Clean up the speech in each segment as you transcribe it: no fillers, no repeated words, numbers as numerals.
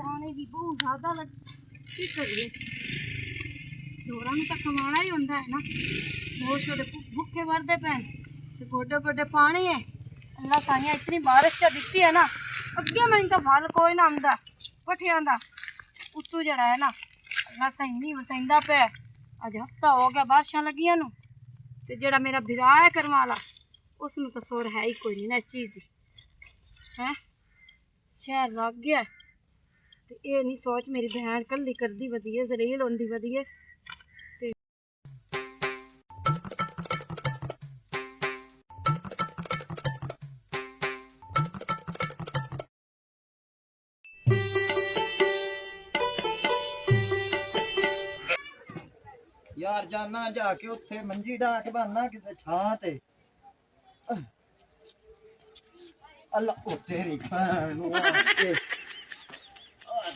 पानी की बहुत ज्यादा लग की करिए ढोरां नूं तां खवाना ही हुंदा है ना। बहुत छोटे भुखे मरदे पैन ते गोडे गोडे पानी है। अल्लाह साइयां इतनी बारिश च दित्ती है ना, अगे मैनूं तां फल कोई ना आंदा पट्ठियां दा उत्तू जड़ा है ना अल्लाह सही नहीं वसैंदा पे। अज हफ्ता हो गया बारिशां लगियां नूं ते जेड़ा मेरा बिरा है करवाला उसनूं तां सुर है ही कोई नहीं ना इस चीज़ दी है। शहर लग गया ते ये नहीं सोच मेरी बहन कल्ली करदी वधिए जरील होंदी वधिए। यार जाना जाके उत्थे मंजी डाक बनना किसे छां ते अल्लाह ओ तेरी भैन नूं आके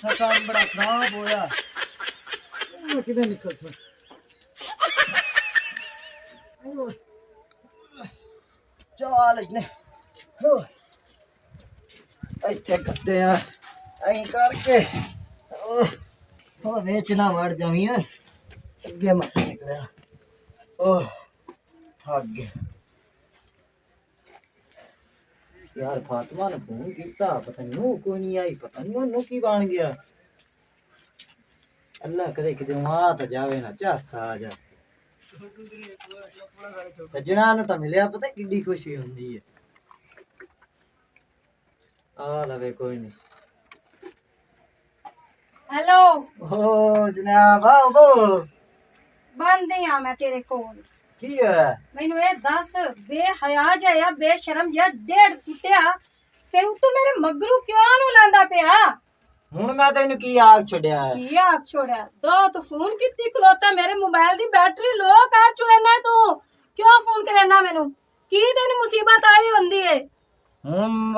थकान बड़ा खराब होया मैं किवें निकल सा चाल इने इत्थे गद्दे आ ऐं करके ओ वेचना मर जावी है अगे मसा निकलिया ओह थक गया। यार फातिमा ने फोन किया पता नहीं वो कोई नहीं आई पता नहीं वो की बन गया। अल्लाह कदे किते आ तो जावे ना चासा आ जा सजना नु तो मिलिया पता किड्डी खुशी हुंदी है। आ लवे कोई नहीं। हेलो ओ जनाब आओ बो बंद ही मैं तेरे कोल की है मैनू ये दस बेहया जिहा बेशरम जिहा 1.5 फुटिया ते तू मेरे मगरू क्यों नु लांदा पिया। हुन मैं तेनु की आग छड़या है की आग छोड़ा दो तो फोन कितनी खलोता मेरे मोबाइल दी बैटरी लो कर चुड़ना तू क्यों फोन करना मेनू की तेन मुसीबत आई हुंदी है।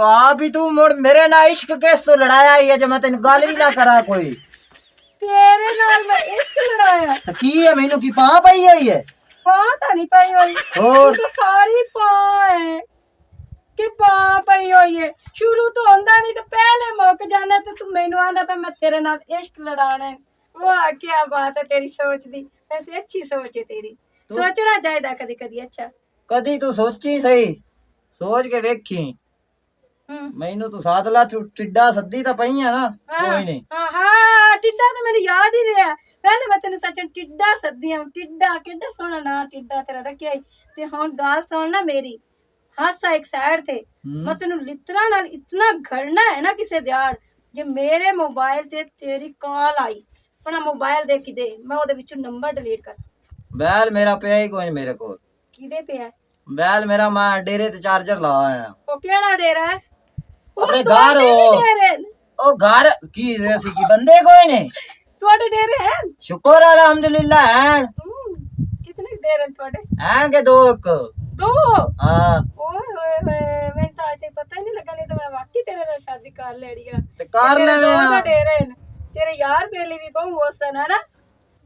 आ भी तू मुड़ मेरे ना इश्क केस तो लड़ाया ही है जो मैं तेन गल भी ना करा कोई तेरे नाल मैं इश्क लड़ाया तो की है मेनू की पा पई हुई है तो नहीं पाई हुई और तो सारी पा है कि पा पई हुई है। शुरू तो होंदा नहीं तो पहले मुक जाना तो तू मैनू आंदा पे मैं तेरे नाल इश्क लड़ाना है। वाह क्या बात है तेरी सोच दी वैसे अच्छी सोच है तेरी सोचना चाहिए कदी कदी। अच्छा कदी तू सोची सही सोच के वेखी मैनू तू साथ ला टिड्डा सद्दी तो पई है ना कोई नहीं। हाँ टिड्डा तो मेरे याद ही रहा पहले मैं तेन सच टिड्डा सद्दी हूं टिड्डा केड़ा सोहना ना टिड्डा तेरा रखिया ते हुण गल सुन ना मेरी हासा एक साइड थे मैं तेन लितरा नाल इतना घड़ना है ना किसे दिहाड़ जे मेरे मोबाइल ते तेरी कॉल आई अपना मोबाइल दे कि दे मैं ओदे विचों नंबर डिलीट कर। बैल मेरा पिया ही कोई मेरे को किदे पे बैल मेरा मैं डेरे ते चार्जर ला आया ओ केड़ा डेरा है अपने घर ओ घर की ऐसी की बंदे कोई नहीं ਤੁਹਾਡੇ डेरे हैं शुक्र अल्हम्दुलिल्लाह हैं कितने डेरे हैं ਤੁਹਾਡੇ हैं के दो दो हां ओए होए होए मैं तो आज तक पता ही नहीं लगा नहीं तो मैं वाकई तेरे नाल शादी कर लेड़िया ते कर ले दो तो डेरे हैं तेरे यार बेली भी बहु होसन है ना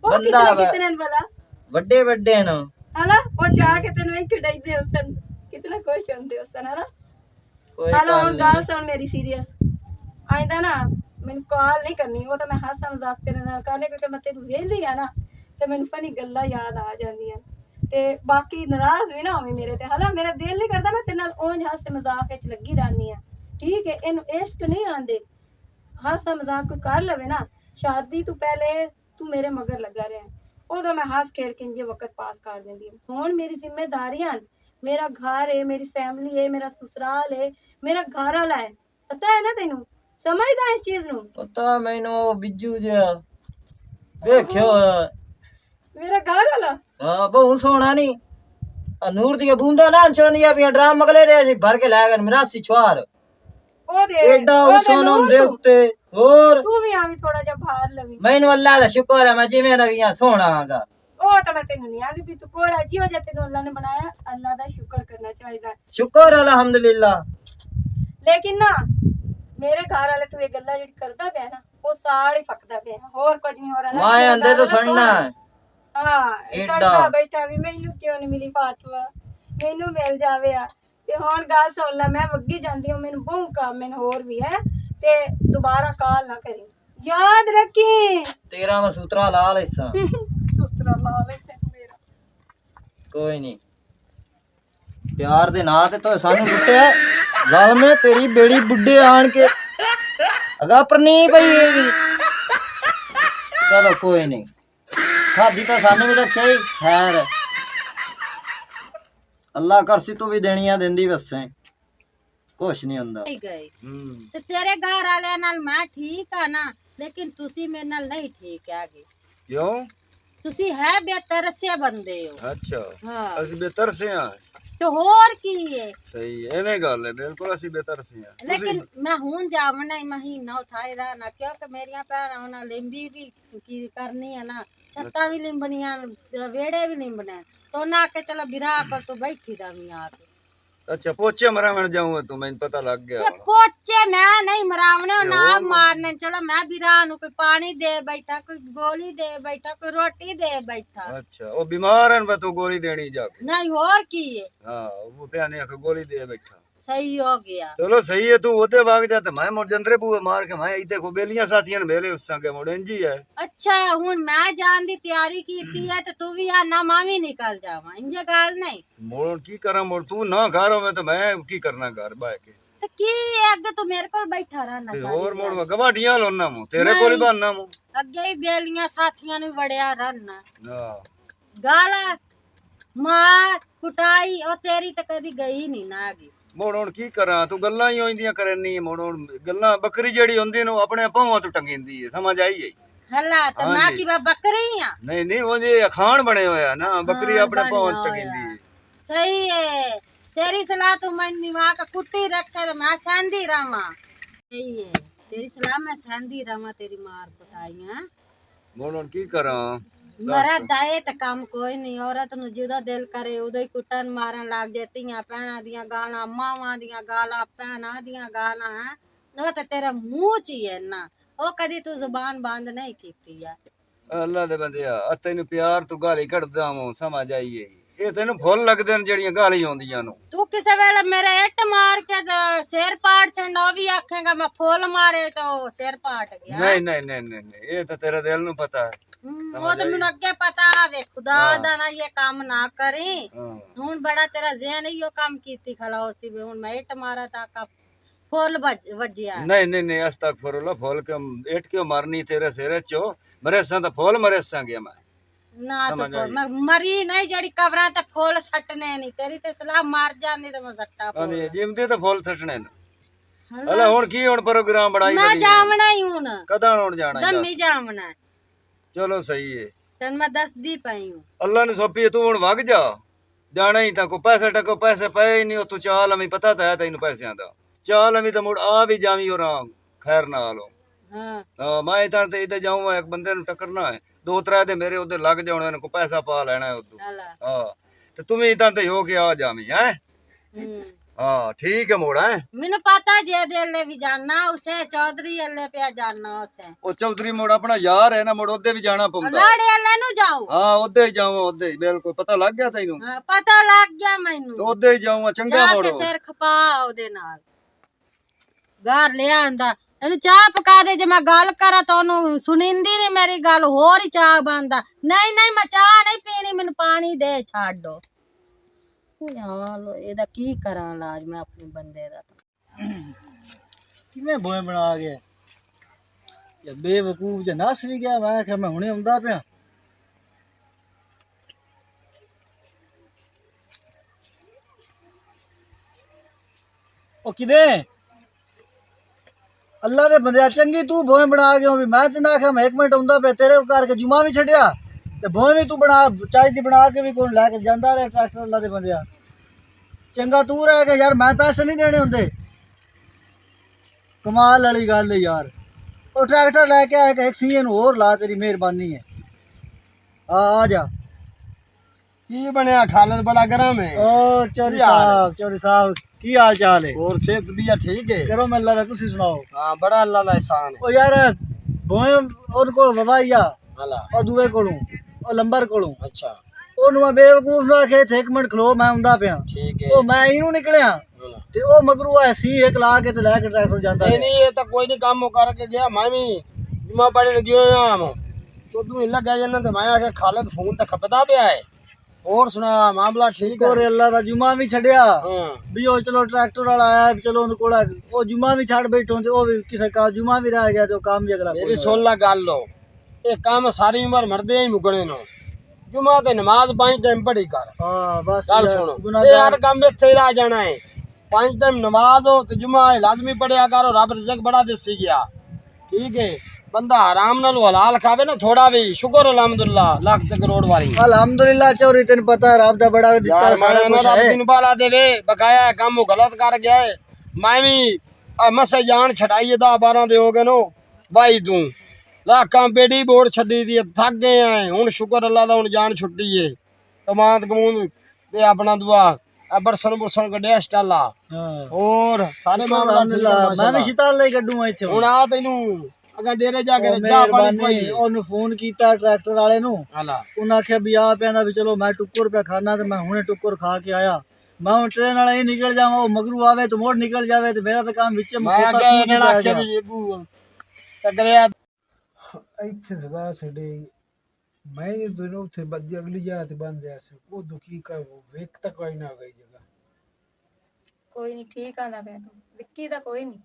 वो कितने वाला बड़े बड़े न है ना वो जाके तेन वही खिडाईदे होसन कितना खुश होंदे होसन है ना। हेलो गल सुन मेरी सीरियस आइंदा ना मैनू कॉल नहीं करनी वो तो मैं हासा मजाक तेरे नाल कर लिया क्योंकि मैं तेनू वेहली है ना ते मैनू फनी गल्लां याद आ जांदियां ते बाकी नाराज भी ना होवे मेरे ते हाला मेरा दिल नहीं करदा मैं तेरे नाल ओंज हासे मजाक विच लगी रहनी है ठीक है। इन्हू इश्क नहीं आंदे हासा मजाक कोई कर लवे ना शादी तू पहले तू मेरे मगर लगा रहा उदों मैं हस खेड़ के इंजे वक्त पास कर देंदी हुण मेरी जिम्मेदारियां मेरा घर है मेरी फैमिली है मेरा ससुराल है मेरा घर वाला है पता है ना तेनू समझदा इस चीज नू पता मैनू बिज्जू जिहा देखियो मेरा घर वाला हां बहु सोना नहीं नूर दी बूंदा ना चोंदिया भी ड्राम मगले दे सी भर के ले गन मरासी छुआर ओ दे एडा सोना हुंदे उत्ते और तू भी आवी थोड़ा जा बाहर लवी मैनू अल्लाह दा शुक्र है मैं जिवें दा भी सोना आगा ओ तो मैं तेनू नहीं आंदी भी तू कोड़ा जियो जे तेनू अल्लाह ने बनाया अल्लाह दा शुक्र करना चाहिदा शुक्र अल्हम्दुलिल्लाह। लेकिन ना मेरे घर वाले तू ये गल्ला जेडी करदा पिया ना वो साड़ी फकदा पिया होर कुछ नहीं हो रहा माए अंदे तो सड़ना है हां सड़दा बैठा भी मैनू क्यों नहीं मिली फातिमा मैनू मिल जावे आ ते हुण गल सुन ले मैं वग्गी जांदी हूं मैनू बहुत काम मैनू होर भी है ते दोबारा कॉल ना करी याद रखी। तेरा मैं सूत्रा ला लेसा। सूत्रा ला ले से मेरा कोई नहीं प्यार दे ना ते तो सानू कुट्टिया जालमे तेरी बेड़ी बुड्ढे आन के अगा पर नहीं पई है चलो कोई नहीं खादी तो सानू भी रखे ही खैर अल्लाह करसी तू भी देनियां देंदी वसे कुछ नहीं हुंदा गए ते तेरे घर वाले नाल मैं ठीक है ना लेकिन तुसी मेरे नाल नहीं ठीक है आगे क्यों तुसी है बेतरसे बंदे हो अच्छा हाँ ਅਸੀਂ बेहतर से हाँ तो होर की है सही एवें गल है बिल्कुल ਅਸੀਂ बेहतर से हाँ लेकिन मैं हूं जावना ही महीना उठाई रहना क्योंकि मेरिया भैन होना लिंबी भी की करनी है ना छत्ता भी लिंबनिया वेड़े भी लिंबने तो ना के चलो बिरा कर तो बैठी रही यहाँ पे अच्छा पोचे मरावन जाऊँ तू मैंने पता लग गया ये पोचे मैं नहीं मरावने और ना मारने चलो मैं बिरान कोई पानी दे बैठा कोई गोली दे बैठा कोई रोटी दे बैठा अच्छा वो बीमार है तो गोली देनी जाके नहीं और की है हाँ वो प्याने आके गोली दे बैठा सही हो गया चलो सही है तू ओदे भाग जा तो मैं मुड़ जंदरे बुए मार के मैं इते को बेलियां साथियां ने मेले उस संगे मुड़ इंजी है अच्छा हूं मैं जान दी तैयारी कीती है तो तू भी यार ना मामी निकल जावा इंजे गाल नहीं मोड़ की करा मोड़ तू ना घर होवे तो मैं की करना घर बाय के तो की अगे तू मेरे को बैठा रहना ते सारी और मोड़ में गवाडियां लोना मु तेरे कोल बनना मु अगे ही बेलियां साथियां ने बड़िया रहना हां गाला मार कुटाई और तेरी तो कदी गई नहीं ना आगे मोड़ हुण की करा तू गल्लां ही होंदियां करनी मोड़ हुण गल्लां बकरी जेड़ी होंदी ने अपने पावां तो टंगींदी है समझ आई है हला तो हाँ मैं जी। की बकरी हां नहीं नहीं वो जे अखान बने होया ना बकरी हाँ, अपने पावां बने टंगींदी होया। है सही है तेरी सलाह तू मैं निवा का कुट्टी रखे तो मैं सहंदी रहा सही है तेरी सलाह मैं सहंदी रहा तेरी मार कुटाई है मोड़ हुण की करा मेरा दाए तो काम कोई नहीं औरत नु जिदा दिल करे उदो ही कुटन मारन लग जाती भैना दियां गालां मावां दियां गालां भैना दियां गालां है वो तो तेरा मुंह च ही है ना वो कदी तू जुबान बंद नहीं कीती है अल्लाह दे बंदिया तैनू प्यार तू गाली कढ़दा वां समझ आई है ये तैनू फुल लगदे ने जेड़ियां गाली आउंदियां नु तू किसी वेले मेरे इट मार के तो सिर पाट छंडा भी आखेगा मैं फुल मारे तो सिर पाट गया नहीं नहीं नहीं नहीं नहीं ये तो तेरे दिल नु पता है वो तो मैंने अगे पता वे खुदा दा ना ये काम ना करी हाँ। हुन बड़ा तेरा ज़हन यो काम कीती खला उसी भी हुन मैं इट मारा था का फुल वजिया नहीं नहीं नहीं अस्तगफुरुल्लाह फुल के एट क्यों मारनी तेरे सिर चो मरे सा तो फुल मरे सा गया मैं ना तो फुल मैं मरी नहीं जड़ी कबरा ते फुल सटने नहीं तेरी ते सलाह मार जानी तो मैं सट्टा फुल आंदी जिमदे तो फुल सटने ने अल्लाह हुन की हुन प्रोग्राम बनाई मैं बनी जावना ही हुन कदा हुन जाना है दमी जावना चलो सही है तन मैं दस दी पई हूं अल्लाह ने सौंपी तू हुन वग जा जाना ही था को पैसे टको पैसे पे ही नहीं तू चाल हमें पता था तेन पैसों का चाल हमें तो मुड़ आ भी जावी और खैर ना लो हां मैं इधर ते इधर जाऊँ एक बंदे नु टकरना है दो त्रै दे मेरे उधर लग जाने को पैसा पा लेना है उधर हला हाँ तो तुम इधर ते हो के आ जावी हैं हाँ ठीक है मोड़ है मैंने पता जे देले भी जानना उसे चौधरी अल्ले पे जानना उसे वो चौधरी मोड़ अपना यार है ना मोड़ उधर भी जाना पौंदा लाड़े अल्ले नु जाओ हाँ उधर ही जाऊँ उधर ही बिल्कुल पता लग गया तेनू हाँ, पता लग गया मैनू तो उधर ही जाऊँ चंगा जाके मोड़ो सिर खपा ओदे नाल घर ले आंदा ਇਹਨੂੰ ਚਾਹ ਪਕਾ ਦੇ ਜੇ ਮੈਂ ਗੱਲ ਕਰਾਂ ਤਾਂ ਉਹਨੂੰ ਸੁਣੀਂਦੀ ਨਹੀਂ ਮੇਰੀ ਗੱਲ ਹੋਰ ਹੀ ਚਾਹ ਬਣਦਾ ਨਹੀਂ ਨਹੀਂ ਮੈਂ ਚਾਹ ਨਹੀਂ ਪੀਣੀ ਮੈਨੂੰ ਪਾਣੀ ਦੇ ਛੱਡੋ ਯਾਰ ਇਹਦਾ ਕੀ ਕਰਾਂ ਇਲਾਜ ਮੈਂ ਆਪਣੇ ਬੰਦੇ ਦਾ ਕਿਵੇਂ ਬੋਏ ਬਣਾ ਗਿਆ ਇਹ ਬੇਵਕੂਫ ਜਿਹਾ ਨਸ ਵੀ ਗਿਆ ਮੈਂ ਕਿਹਾ ਮੈਂ ਹੁਣੇ ਆਉਂਦਾ ਪਿਆ ਉਹ ਕਿਦੇ ਅੱਲਾ ਦੇ ਬੰਦਿਆ ਚੰਗੀ ਤੂੰ ਭੋਏ ਬਣਾ ਗਿਆ ਵੀ ਮੈਂ ਤੇ ਨਾ ਆਖਿਆ ਮੈਂ 1 ਮਿੰਟ ਆਉਂਦਾ ਪਿਆ ਤੇਰੇ ਕਰਕੇ ਜੁਮਾ ਵੀ ਛੱਡਿਆ ਤੇ ਭੋਏ ਵੀ ਤੂੰ ਬਣਾ ਚਾਹੀਦੀ ਬਣਾ ਕੇ ਵੀ ਕੋਣ ਲੈ ਕੇ ਜਾਂਦਾ ਰਿਹਾ ਟਰੈਕਟਰ ਅੱਲਾ ਦੇ ਬੰਦਿਆ ਚੰਗਾ ਤੂੰ ਰਹਿ ਗਿਆ ਯਾਰ ਮੈਂ ਪੈਸੇ ਨਹੀਂ ਦੇਣੇ ਹੁੰਦੇ ਕਮਾਲ ਵਾਲੀ ਗੱਲ ਹੈ ਯਾਰ ਉਹ ਟਰੈਕਟਰ ਲੈ ਕੇ ਆਇਆ ਕਿ ਇੱਕ ਸੀਏ ਨੂੰ ਹੋਰ ਲਾ ਤੇਰੀ ਮਿਹਰਬਾਨੀ ਹੈ ਆ ਜਾ की बनया खालद बड़ा गरम है ओ चौधरी साहब की हाल चाल है और सेहत भी ठीक है करो मैं अल्लाह दा तुसी सुनाओ हाँ बड़ा अल्लाह का एहसान है ओ यार भोए उन को ववाइया हला और दूए कोलों और लंबर कोलों अच्छा ਉਹਨੂੰ ਮੈਂ ਬੇਵਕੂਫ ਨੂੰ ਆਖੇ ਇੱਥੇ 1 ਮਿੰਟ ਖਲੋ ਮੈਂ ਹੁੰਦਾ ਪਿਆ ठीक है ਉਹ ਮੈਂ ਇਹਨੂੰ ਨਿਕਲਿਆ हला। ਤੇ ਉਹ ਮਗਰੂ ਐ ਸੀ ਇੱਕ ਲਾ ਕੇ ਤੇ ਲੈ ਕੇ ਟਰੈਕਟਰ ਜਾਂਦਾ नहीं नहीं ये तो कोई नहीं काम वो करके गया मैं भी जुमा पढ़े लगी हो आम तो तू इल्ला कह जाना ते मैं आके खालिद फोन ते खपदा पिया है और सुना मामला ठीक और है अल्लाह दा जुमा भी छड़िया हां भी ओ चलो ट्रैक्टर वाला आया भी चलो उन कोड़ा ओ जुमा भी छड़ बैठो ते ओ भी किसे का जुमा भी रह गया तो काम भी अगला मेरी सुन ला गल लो ये काम सारी उम्र मरदे ही मुकने नो जुमा ते नमाज 5 टाइम पढ़ी कर हां बस गल यार, सुनो ये गुनाहगार हर काम में तेरा जाना है 5 टाइम नमाज हो तो जुमा लाजमी पढ़िया करो रब रिज़्क बड़ा देसी गया ठीक है बंदा हराम नाल हलाल खावे ना थोड़ा भी शुक्र अल्हम्दुलिल्लाह लाख ते करोड़ वाली अल्हम्दुलिल्लाह चोरी तेन पता है रब दा बड़ा दिता यार मैं सारा ना कुछ रब है दिन बाला देवे बकाया काम वो गलत कर गया है मैं भी मसे जान छड़ाई 10-12 दे हो गए नो भाई तू लाखां बेड़ी बोर्ड छड्डी दी थक गए हैं हुन शुक्र अल्लाह दा हुन जान छुट्टी है कमांद कमूंद ते अपना दुआ बरसन बुरसन कड्ढिया स्टाला हां और सारे मामला ठीक है अल्हम्दुलिल्लाह मैं भी माशाल्लाह शिताल ले कड्डूं इथे हुन आ तैनू अगर डेरे जाके चाह पानी मेहरबानी पाई ਉਹਨੂੰ ਫੋਨ ਕੀਤਾ ਟਰੈਕਟਰ ਵਾਲੇ ਨੂੰ हला ਉਹਨਾਂ ਆਖਿਆ ਵੀ ਆ ਪੈਂਦਾ ਵੀ ਚਲੋ ਮੈਂ ਟੁੱਕਰ ਪਿਆ ਖਾਣਾ ਤੇ ਮੈਂ ਹੁਣੇ ਟੁੱਕਰ ਖਾ ਕੇ ਆਇਆ ਮੈਂ ਹੁਣ ਟ੍ਰੇਨ ਵਾਲਾ ਹੀ ਨਿਕਲ ਜਾਵਾਂ ਉਹ ਮਗਰੂ ਆਵੇ ਤੇ ਮੋੜ ਨਿਕਲ ਜਾਵੇ ਤੇ ਮੇਰਾ ਤਾਂ ਕੰਮ ਵਿੱਚ मैं क्या ਇਹਨਾਂ ਆਖਿਆ ਵੀ ਜੇਬੂ ਤਗੜਿਆ ਇੱਥੇ ਸਦਾ ਸਾਡੇ ਮੈਂ ਇਹ ਦੋਨੋਂ ਉੱਥੇ ਬੱਦੀ ਅਗਲੀ ਜਗ੍ਹਾ ਤੇ ਬੰਦ ਆ ਸੀ ਉਹ ਦੁਖੀ ਕਰ ਵੇਖ ਤੱਕ ਕੋਈ ਨਾ ਗਈ ਜਗ੍ਹਾ ਕੋਈ ਨਹੀਂ ਠੀਕ ਆਂਦਾ ਪਿਆ ਤੂੰ ਵਿੱਕੀ ਦਾ ਕੋਈ ਨਹੀਂ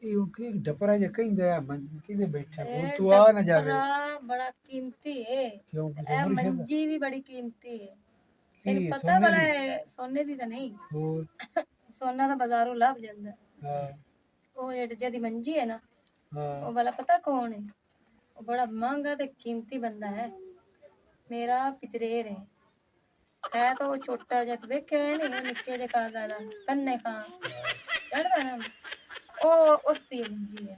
ਇਹ ਕੀ ਡਪਰਾ ਜਿਹਾ ਕਹਿੰਦਾ ਆ ਕਿਤੇ ਬੈਠਾ ਉਹ ਤੂੰ ਆ ਨਾ ਜਾਵੇ ਬੜਾ ਕੀਮਤੀ ਹੈ ਕਿਉਂ ਕਿਸੇ ਇਹ ਮੁਰਸ਼ਦ ਮੰਜੀ ਵੀ ਬੜੀ ਕੀਮਤੀ ਹੈ ਕੀ ਤੈਨੂੰ ਪਤਾ ਸੋਨੇ ਵਾਲਾ ਦੀ? ਸੋਨੇ ਦੀ ਤਾਂ ਨਹੀਂ ਹੋਰ ਸੋਨਾ ਤਾਂ ਬਾਜ਼ਾਰੋਂ ਲੱਭ ਜਾਂਦਾ ਹਾਂ ਉਹ ਜਿਹੜੀ ਜਿਹਦੀ ਮੰਜੀ ਹੈ ਨਾ ਹਾਂ ਉਹ ਵਾਲਾ ਪਤਾ ਕੌਣ ਹੈ ਉਹ ਬੜਾ ਮਹਿੰਗਾ ਤੇ ਕੀਮਤੀ ਬੰਦਾ ਹੈ ਮੇਰਾ ਪਿਤਰੇਰ ਹੈ ਤਾਂ ਉਹ ਛੋਟਾ ਜਿਹਾ ਵੇਖਿਆ ਨਹੀਂ ਨਿੱਕੇ ਜਿਹੇ ਕਾਦ ਵਾਲਾ ਕੰਨੇ ਖਾਂ ਚੜਦਾ ਨਾ ਉਹ ਉਸ ਦੀ ਮੰਜੀ ਹੈ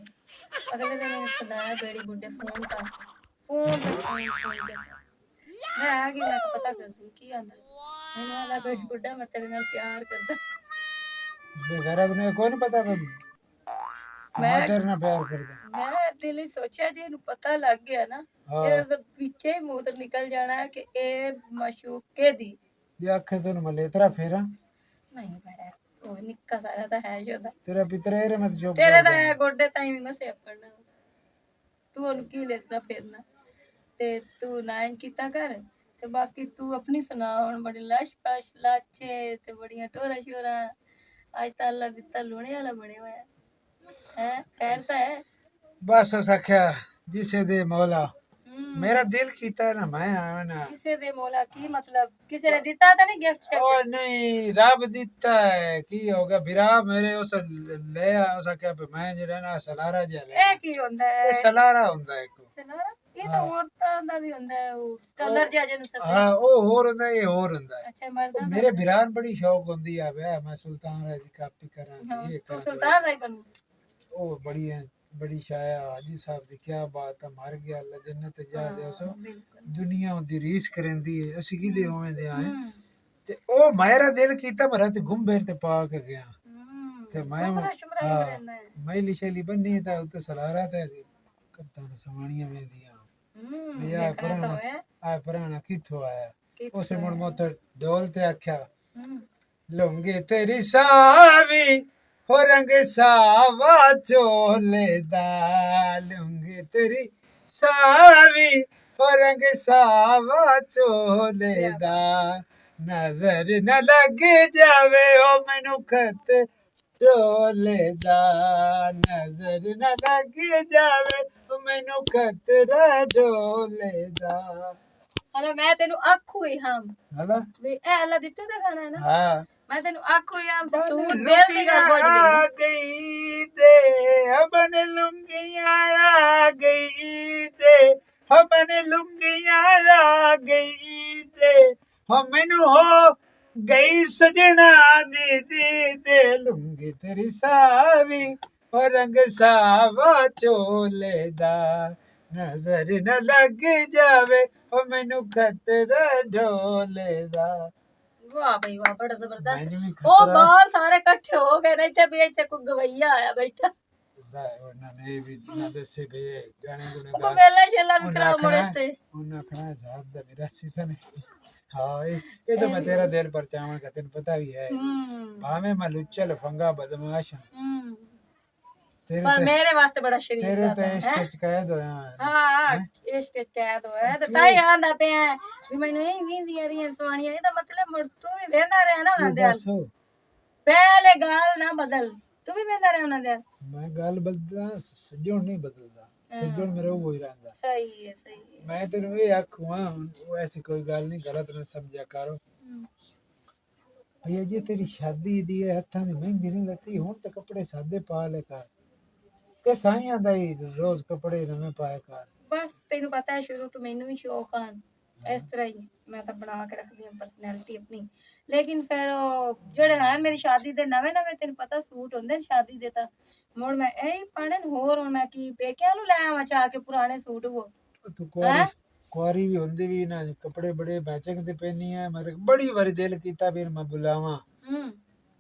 ਅਗਲੇ ਦਿਨ ਮੈਨੂੰ ਸੁਣਾਇਆ ਬੇੜੀ ਬੁੱਢੇ ਫੋਨ ਕਰ ਫੋਨ ਤੇ ਮੈਂ ਆ ਗਈ ਮੈਂ ਪਤਾ ਕਰਦੀ ਕੀ ਆਂਦਾ ਮੈਨੂੰ ਆਦਾ ਬੇੜੀ ਬੁੱਢਾ ਮੈਂ ਤੇਰੇ ਨਾਲ ਪਿਆਰ ਕਰਦਾ ਬੇਗਾਰਾ ਤੈਨੂੰ ਕੋਈ ਨਹੀਂ ਪਤਾ ਕਦੀ ਮੈਂ ਤੇਰੇ ਨਾਲ ਪਿਆਰ ਕਰਦਾ ਮੈਂ ਦਿਲ ਹੀ ਸੋਚਿਆ ਜੇ ਇਹਨੂੰ ਪਤਾ ਲੱਗ ਗਿਆ ਨਾ ਇਹ ਵਿੱਚੇ ਹੀ ਮੂੰਹ ਤੋਂ ਨਿਕਲ ਜਾਣਾ ਹੈ ਕਿ ਇਹ ਮਸ਼ੂਕੇ ਦੀ ਇਹ ਆਖੇ ਤੈਨੂੰ ਮਲੇ ਤੇਰਾ ਫੇਰਾ ਨਹੀਂ ਬੜਾ ਉਹ ਨਿੱਕਾ ਸਾਰਾ ਤਾਂ ਹੈ ਸ਼ੋਦਾ ਤੇਰਾ ਪਿਤਰੇ ਰੇ ਮਤ ਚੁੱਪ ਤੇਰੇ ਤਾਂ ਗੋਡੇ ਤਾਈਂ ਵੀ ਮਸੇ ਪੜਨਾ ਤੂੰ ਉਹਨੂੰ ਕੀ ਲੈਣਾ ਫੇਰਨਾ ਤੇ ਤੂੰ ਨਾ ਇੰਜ ਕੀਤਾ ਕਰ ਤੇ ਬਾਕੀ ਤੂੰ ਆਪਣੀ ਸੁਣਾ ਹੁਣ ਬੜੇ ਲਸ਼ ਪਸ਼ ਲਾਚੇ ਤੇ ਬੜੀਆਂ ਟੋਰਾ ਸ਼ੋਰਾ ਅੱਜ ਤਾਂ ਅੱਲਾ ਦਿੱਤਾ ਲੂਣੇ ਵਾਲਾ ਬਣੇ ਹੋਇਆ ਹੈ ਖੈਰ ਤਾਂ ਹੈ ਬਸ ਸਖਿਆ ਜਿਸੇ ਦੇ ਮੌਲਾ ਮੇਰਾ ਦਿਲ ਕੀਤਾ ਨਾ ਮੈਂ ਆਵਾਂ ਨਾ ਕਿਸੇ ਦੇ ਮੌਲਾ ਕੀ ਮਤਲਬ ਕਿਸੇ ਨੇ ਦਿੱਤਾ ਤਾਂ ਨਹੀਂ ਗਿਫਟ ਉਹ ਨਹੀਂ ਰੱਬ ਦਿੱਤਾ ਹੈ ਕੀ ਹੋ ਗਿਆ ਵੀਰਾ ਮੇਰੇ ਉਸ ਲੈ ਆ ਉਸ ਆਖਿਆ ਵੀ ਮੈਂ ਜਿਹੜਾ ਨਾ ਸਲਾਰਾ ਜਿਹਾ ਲੈ ਇਹ ਕੀ ਹੁੰਦਾ ਹੈ ਇਹ ਸਲਾਰਾ ਹੁੰਦਾ ਇੱਕ ਸਲਾਰਾ ਇਹ ਤਾਂ ਔਰਤਾਂ ਦਾ ਵੀ ਹੁੰਦਾ ਹੈ ਉਹ ਸਟਾਲਰ ਜਿਹਾ ਜਿਹਨੂੰ ਸੱਦੇ ਹਾਂ ਉਹ ਹੋਰ ਹੁੰਦਾ ਇਹ ਹੋਰ ਹੁੰਦਾ ਹੈ। ਅੱਛਾ ਮਰਦਾਂ ਦਾ ਮੇਰੇ ਵੀਰਾਨ ਬੜੀ ਸ਼ੌਕ ਹੁੰਦੀ ਆ ਵੇ ਮੈਂ ਸੁਲਤਾਨ ਰਾਜੀ ਕਾਪੀ ਕਰਾਂ ਇਹ ਤੂੰ ਕਰਾਂ ਸੁਲਤਾਨ ਰਾਈ ਬਣੂ ਉਹ बड़ी शाया हाजी साहब दी क्या बात है मर गया अल्लाह जन्नत जा दे सो दुनिया दी रीस करंदी है असि किदे होवे दे आए ते ओ मेरा दिल कीता मरा ते गुंबेर ते पा के गया ते मैं मैली शैली बन्नी ता उते सलारा ते कत्ता सवाणियां वेंदियां या पुराना किथों आया उसे मुड़ मोत डोल ते आख्या लुंगे तेरी सावी हो रंग सावा चोले दा लुंगी तेरी सावी हो रंग सावा चोले दा नजर न लग जावे ओ मैनू खत टोले दा नजर न लग जावे ओ मैनू खतरा डोले दा ਹਲੋ ਮੈਂ ਤੈਨੂੰ ਆਖੂ ਹੀ ਹਮ हला ਵੀ ਇਹ ਅੱਲਾ ਦਿੱਤੇ ਦਾ ਖਾਣਾ ਹੈ ਨਾ हाँ ਮੈਂ ਤੈਨੂੰ ਆਖੂ ਹੀ ਹਮ ਤੇ ਤੂੰ ਦਿਲ ਦੀ ਗੱਲ ਬੋਝ ਲਈ गई दे अपन लुंगिया गई दे अपन लुंगिया गई दे हम मैनू हो गई सजना दीदी दे लुंगी तेरी सावी और रंग सावा चोले दा नजर न लग जावे ओ मैनू खतरा ढोले दा ਵਾਹ ਬਈ ਵਾਹ ਬੜਾ ਜ਼ਬਰਦਸਤ ਮੈਨੂੰ ਵੀ ਉਹ ਬਾਹਰ ਸਾਰੇ ਇਕੱਠੇ ਹੋ ਗਏ ਨੇ ਇੱਥੇ ਵੀ ਇੱਥੇ ਕੋਈ ਗਵਈਆ ਆਇਆ ਬੈਠਾ ਉਹਨਾਂ ਨੇ ਵੀ ਨਾ ਦੱਸੇ ਵੀ ਗਾਣੇ ਗੁਣੇ ਉਹ ਵੇਲਾ ਸ਼ੇਲਾ ਵੀ ਕਰਾ ਮੋੜਸਤੇ ਉਹਨਾਂ ਆਖਣਾ ਜ਼ਾਤ ਦਾ ਮੇਰਾ ਸੀਤਾ ਨੇ ਹਾਂ ਇਹ ਤਾਂ ਮੈਂ ਤੇਰਾ ਦਿਲ ਪਰਚਾਵਣ ਦਾ ਤੈਨੂੰ ਪਤਾ ਵੀ ਹੈ ਭਾਵੇਂ ਮੈਂ ਲੁੱਚਾ ਲਫੰਗਾ ਬਦਮਾਸ਼ पर मेरे वास्ते बड़ा शरीफ तेरे सा ते है इश्क च कैद होया हाँ इश्क च कैद होया ते ताई आंदा पे भी मैनू यही वींदियां रियां सुआणियां ਇਹਦਾ ਮਤਲਬ ਮੁੜ ਤੂੰ ਵੀ ਵੇਂਦਾ ਰਹਿ ਨਾ ਉਹਨਾਂ ਦੇ ਦੱਸੋ ਪਹਿਲੇ ਗੱਲ ਨਾ ਬਦਲ ਤੂੰ ਵੀ ਵੇਂਦਾ ਰਹਿ ਉਹਨਾਂ ਦੇ ਮੈਂ ਗੱਲ ਬਦਲਦਾ ਸੱਜਣ ਨਹੀਂ ਬਦਲਦਾ ਸੱਜਣ ਮੇਰਾ ਉਹ ਹੀ ਰਹਿੰਦਾ ਸਹੀ ਹੈ ਮੈਂ ਤੈਨੂੰ ਇਹ ਆਖੂਆਂ ਉਹ ਐਸੀ ਕੋਈ ਗੱਲ ਨਹੀਂ ਗਲਤ ਨਾ ਸਮਝਿਆ ਕਰੋ ਭਈਆ ਜੀ ਤੇਰੀ ਸ਼ਾਦੀ ਦੀ ਹੱਥਾਂ ਦੀ ਮਹਿੰਦੀ ਨਹੀਂ ਲੱਤੀ ਹੁਣ ਤੇ ਕੱਪੜੇ ਸਾਦੇ ਪਾ ਲੈ ਕਰ ਕਿ ਸਾਈਆਂ ਦਾ ਹੀ ਰੋਜ਼ ਕੱਪੜੇ ਨਵੇਂ ਪਾਇਆ ਕਰ ਬਸ ਤੈਨੂੰ ਪਤਾ ਹੈ ਸ਼ੁਰੂ ਤੋਂ ਮੈਨੂੰ ਵੀ ਸ਼ੌਕ ਆ ਇਸ ਤਰ੍ਹਾਂ ਹੀ ਮੈਂ ਤਾਂ ਬਣਾ ਕੇ ਰੱਖਦੀ ਹਾਂ ਪਰਸਨੈਲਿਟੀ ਆਪਣੀ ਲੇਕਿਨ ਫਿਰ ਉਹ ਜਿਹੜੇ ਹਨ ਮੇਰੀ ਸ਼ਾਦੀ ਦੇ ਨਵੇਂ ਨਵੇਂ ਤੈਨੂੰ ਪਤਾ ਸੂਟ ਹੁੰਦੇ ਨੇ ਸ਼ਾਦੀ ਦੇ ਤਾਂ ਹੁਣ ਮੈਂ ਇਹ ਹੀ ਪਾਣੇ ਨੇ ਹੋਰ ਹੁਣ ਮੈਂ ਕੀ ਪੇਕਿਆਂ ਨੂੰ ਲੈ ਆਵਾਂ ਚਾ ਕੇ ਪੁਰਾਣੇ ਸੂਟ ਉਹ ਤੂੰ ਕੁਆਰੀ ਵੀ ਹੁੰਦੀ ਵੀ ਨਾ ਕੱਪੜੇ ਬੜੇ ਮੈਚਿੰਗ ਤੇ ਪਹਿਨੀ ਹੈ ਮੇਰੇ ਬੜੀ ਵਾਰੀ ਦਿਲ ਕੀਤਾ ਵੀ ਮੈਂ ਬੁਲਾਵਾਂ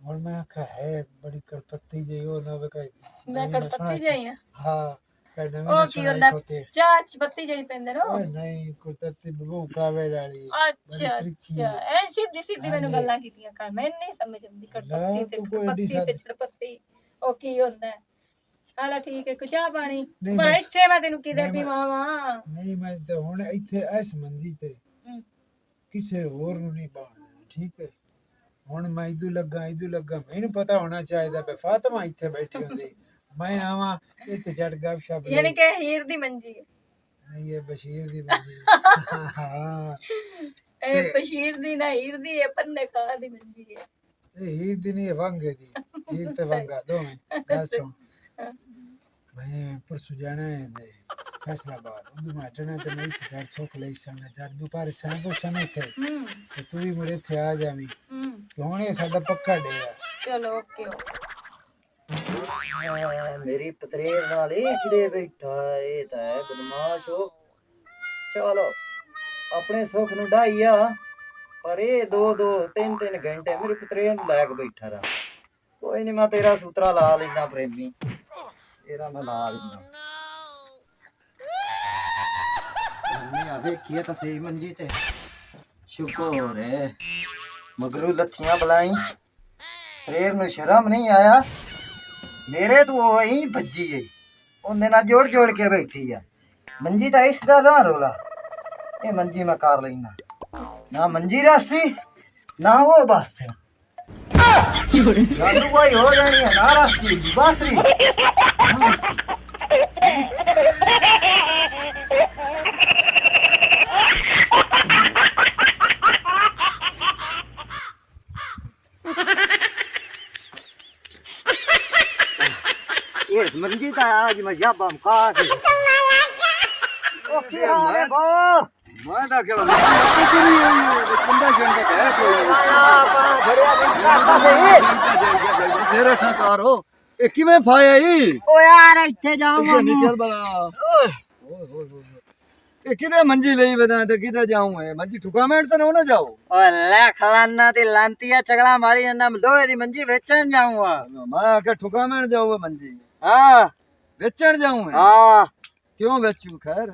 ਹੁਣ ਮੈਂ ਆਖਿਆ ਹੈ ਬੜੀ ਕਰਪੱਤੀ ਜਿਹੀ ਉਹ ਨਾ ਵੇ ਮੈਂ ਕਰਪੱਤੀ ਜਿਹੀ ਆ ਹਾਂ ਉਹ ਕੀ ਹੁੰਦਾ ਚਾਹ ਚ ਪੱਤੀ ਜਿਹੜੀ ਪੈਂਦੇ ਨਾ ਨਹੀਂ ਕੋਈ ਤੱਤੀ ਬਬੂ ਕਾਵੇ ਵਾਲੀ ਅੱਛਾ ਅੱਛਾ ਐ ਸਿੱਧੀ ਸਿੱਧੀ ਮੈਨੂੰ ਗੱਲਾਂ ਕੀਤੀਆਂ ਕਰ ਮੈਂ ਨਹੀਂ ਸਮਝ ਆਉਂਦੀ ਕਰਪੱਤੀ ਤੇ ਛੜਪੱਤੀ ਤੇ ਛੜਪੱਤੀ ਉਹ ਕੀ ਹੁੰਦਾ ਹਾਲਾ ਠੀਕ ਹੈ ਚਾਹ ਪਾਣੀ ਪਰ ਇੱਥੇ ਮੈਂ ਤੈਨੂੰ ਕਿਤੇ ਪੀਵਾਵਾਂ ਨਹੀਂ ਮੈਂ ਤਾਂ ਹੁਣ ਇੱਥੇ ਇਸ ਮੰਦੀ ਤੇ ਕਿਸੇ ਹੋਰ ਨੂੰ ਨਹੀਂ ਪਾਉਣਾ ਠੀਕ ਹੈ ਹੁਣ ਮੈਂ ਇਦੂ ਲੱਗਾ ਮੈਨੂੰ ਪਤਾ ਹੋਣਾ ਚਾਹੀਦਾ ਬੇ ਫਾਤਿਮਾ ਇੱਥੇ ਬੈਠੀ ਹੁੰਦੀ मैं आवा इत्ते चढ़ गप शप यानी के हीर दी मंजी है नहीं ये बशीर दी मंजी हां ए बशीर दी ना हीर दी है पन्ने खा दी मंजी है ए हीर दी नहीं वांगे दी हीर ते वांगा दो में गल सुन मैं परसों जाना है दे फैसलाबाद उधर मैं चढ़ना ते मैं इत्ते चढ़ सोख ले सन जब दोपहर शाम को समय थे तो तू भी मेरे थे आ जावी क्यों ने साडा पक्का डेरा चलो ओके मेरी पतरेर नाल चिड़े बैठा ये तो है बदमाश हो चलो अपने सुख नु ढाइया पर ये 2-3 घंटे मेरी पतरेर लैक बैठा रहा कोई नहीं मैं तेरा सूत्रा ला लेना प्रेमी तेरा मैं ला लेना देखिए तो सही मंजी ते शुक्र है मगरू लत्थियां बुलाई पतरेर नु शर्म नहीं आया मेरे तो वही भज्जी है उन्हें ना जोड़ जोड़ के बैठी है मंजी तो इस ना रोला ये मंजी मैं कार लेना ना मंजी रासी ना वो बस गालू कोई हो जानी है ना रासी बासरी इस मंजी ता आज मैं याबम खा के ओ की हाल है बो मैं ता क्या करी है कुंडा शंका है कोई आया बा भड़िया बिस्ता सही सिर ठकार हो ए किवें फाया ई ओ यार इथे जाऊं निकल बड़ा ए किदे मंजी लई बदा ते किदे जाऊं है मंजी ठुकामेंट तो ना जाओ ओ ले खलाना दी लांतिया चगला मारी ना लोहे दी मंजी बेचन जाऊंगा मैं के ठुकामेंट जाऊं मंजी हां बेचन जाऊं हां क्यों बेचूं खैर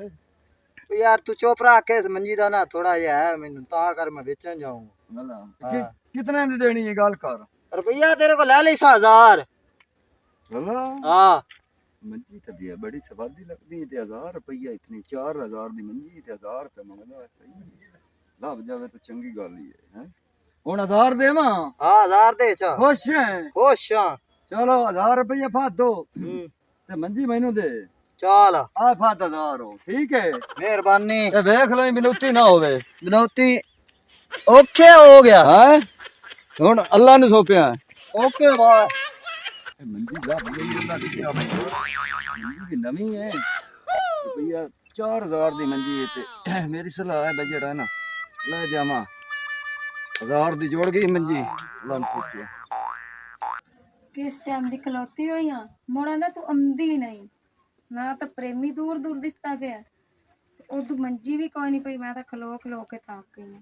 तो यार तू चोपरा के इस मंजी दा ना थोड़ा या है मेनू ता कर मैं बेचन जाऊंगा भला कितने दी देनी है गाल कर रुपया तेरे को ले ले 1000 भला हां मंजी तो दिया बड़ी सवादी लगती है 1000 रुपया इतनी 4000 दी मंजी ते 1000 रुपया मंगदा सही लाभ जावे तो चंगी गल ही है हुन 1000 देवा हां 1000 दे चा खुश है खुश हां चलो 1000 रुपया फाद दो ते मंजी मैनू दे चल आ फाद 1000 हो ठीक है मेहरबानी ए देख लो मिनौती ना होवे बिनौती ओके हो गया हैं हुन अल्लाह ने सौंपया ओके वाह मंजी ला भैया मंजी भी नवी है भैया 4000 दी मंजी है ते मेरी सलाह है बजट है ना ले जावा 1000 दी जोड़ गई मंजी लन सोचिया किस टाइम दी खलोती होई हां मोड़ा दा तू आंदी नहीं ना तो प्रेमी दूर दूर दिसता पे उदू मंजी भी कोई नहीं पई मैं तो खलो खलो के थक गई हूं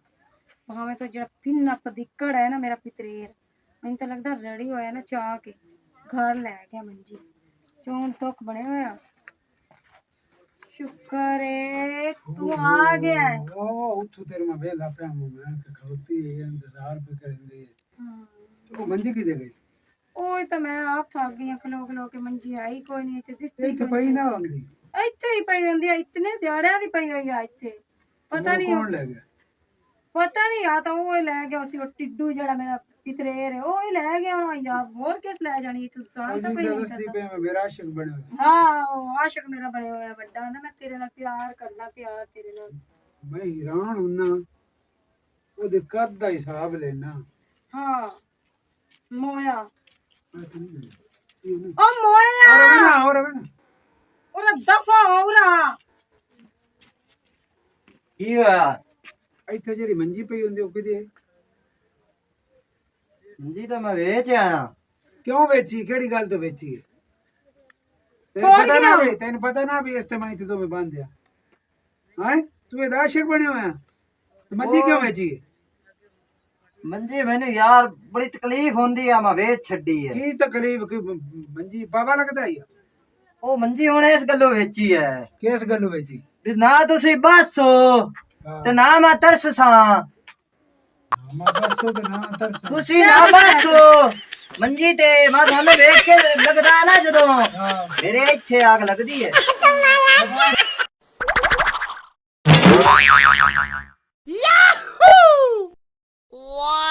भावे तो जरा फिन्ना पदिक्कड़ है ना मेरा पितरेर मैनू तो लगदा रेडी होया ना चाह के घर ले गया मंजी चोन सुख बने होया शुक्र है तू आ गया है ओ उठो तेरे में बेला पे मैं के खलोती है इंतजार भी करेंगे तो मंजी की दे गई ਉਹ ਤਾਂ ਮੈਂ ਆਪ ਥੱਕ ਗਈ ਖਲੋ ਖਲੋ ਕੇ ਮੰਜੀ ਆਈ ਕੋਈ ਨਹੀਂ ਇੱਥੇ ਦਿਸਦੀ ਇੱਥੇ ਪਈ ਨਾ ਹੁੰਦੀ ਇੱਥੇ ਹੀ ਪਈ ਹੁੰਦੀ ਆ ਇਤਨੇ ਦਿਹਾੜਿਆਂ ਦੀ ਪਈ ਹੋਈ ਆ ਇੱਥੇ ਪਤਾ ਨਹੀਂ ਕੌਣ ਲੈ ਗਿਆ ਪਤਾ ਨਹੀਂ ਆ ਤਾਂ ਉਹ ਹੀ ਲੈ ਗਿਆ ਸੀ ਉਹ ਟਿੱਡੂ ਜਿਹੜਾ ਮੇਰਾ ਪਿਤਰੇਰ ਹੈ ਉਹ ਹੀ ਲੈ ਗਿਆ ਹੁਣ ਯਾ ਹੋਰ ਕਿਸ ਲੈ ਜਾਣੀ ਇੱਥੇ ਸਾਲ ਤਾਂ ਪਈ ਨਹੀਂ ਦੱਸਦੀ ਪਈ ਮੈਂ ਮੇਰਾ ਆਸ਼ਿਕ ਬਣਿਆ ਹੋਇਆ। ਹਾਂ ਉਹ ਆਸ਼ਿਕ ਮੇਰਾ ਬਣਿਆ ਹੋਇਆ ਵੱਡਾ ਹੁੰਦਾ ਮੈਂ ਤੇਰੇ ਨਾਲ ਪਿਆਰ ਕਰਨਾ ਪਿਆਰ ਤੇਰੇ ਨਾਲ ਮੈਂ ਹੈਰਾਨ ਹੁੰਨਾ ਉਹਦੇ ਕੱਦ ਦਾ ਹਿਸਾਬ ਲੈਣਾ ਹਾਂ ਮੋਇਆ ਔਰ ਉਹ ਮੋਇਆ ਵੇ ਨਾ ਉਹਦਾ ਦਫਾ ਹੋਰਾ ਕੀ ਹੋਇਆ ਇੱਥੇ ਜਿਹੜੀ ਮੰਜੀ ਪਈ ਹੁੰਦੀ ਉਹ ਕਿਹਦੀ ਹੈ ਜੀ ਤਾਂ ਮੈਂ ਵੇਚ ਆਣਾ ਕਿਉਂ ਵੇਚੀ ਕਿਹੜੀ ਗੱਲ ਤੋਂ ਵੇਚੀ ਹੈ ਤੈਨੂੰ ਪਤਾ ਨਾ ਵੀ ਇਸ ਤੇ ਮੈਂ ਇੱਥੇ ਤੋਂ ਮੈਂ ਬੰਦਿਆ ਹਾਂ ਤੂੰ ਇਹਦਾ ਆਸ਼ਿਕ ਬਣਿਆ ਹੋਇਆ ਤੇ ਮੰਜੀ ਕਿਉਂ ਵੇਚੀ ਹੈ ਮੰਜੀ ਮੈਨੂੰ ਯਾਰ ਬੜੀ ਤਕਲੀਫ ਹੁੰਦੀ ਆ ਮੈਂ ਵੇਚ ਛੱਡੀ ਹੈ ਕੀ ਤਕਲੀਫ ਕੀ ਮੰਜੀ ਬਾਬਾ ਲੱਗਦਾ ਹੀ ਆ ਉਹ ਮੰਜੀ ਹੁਣ ਇਸ ਗੱਲੋਂ ਵੇਚੀ ਹੈ ਕਿਸ ਗੱਲੋਂ ਵੇਚੀ ਵੀ ਨਾ ਤੁਸੀਂ ਬਸ ਹੋ ਤੇ ਨਾ ਮੈਂ ਤਰਸਾਂ ਮੈਂ ਦੱਸੋ ਤੇ ਨਾ ਤਰਸ ਤੁਸੀਂ ਨਾ ਬਸ ਹੋ ਮੰਜੀ ਤੇ ਮੈਂ ਤੁਹਾਨੂੰ ਵੇਖ ਕੇ ਲੱਗਦਾ ਨਾ ਜਦੋਂ ਮੇਰੇ ਇੱਥੇ ਆਗ ਲੱਗਦੀ ਹੈ Wow!